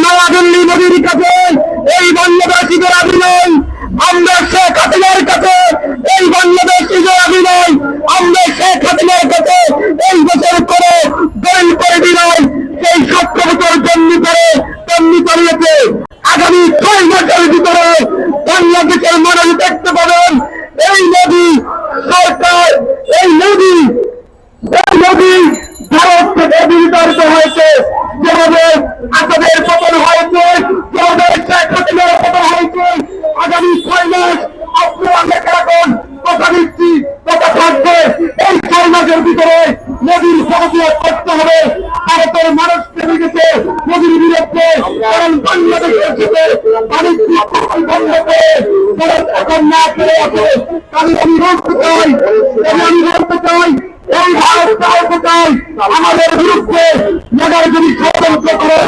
নয়াদিল্লি নদীর কাছে এই বাংলাদেশিদের অভিনয়, আমরা শেখ হাসিনার কাছে এই বাংলাদেশিদের অভিনয়, আমরা শেখ হাসিনার কাছে এই বছর করে দলিল করে দিলাই সেই 17 বছর জন্মি করে তেমনি করিয়েছে। আগামী 6 মাসের ভিতরে বাংলাদেশের মানুষ দেখতে পাবেন এই নদী সরকার, এই নদী ভারত থেকে বিতাড়িত হয়েছে। যেভাবে আসাদের পতন হয়েছে, যেভাবে শেখ হাসিনার পতন হয়েছে, আগামী 6 মাস আপনারা এখন কথা দিচ্ছি, কথা থাকবে এই 6 মাসের ভিতরে নদীর প্রতিবাদ করতে হবে। ভারতের মানুষকে লিখেছে নদীর বিরুদ্ধে, কারণ বাংলাদেশের সাথে বাণিজ্যিক বন্ধ করে ভারত এখন না করে আছে। আমি বলতে চাই, এই ভারত আমাদের বিরুদ্ধে যদি ষড়যন্ত্র করে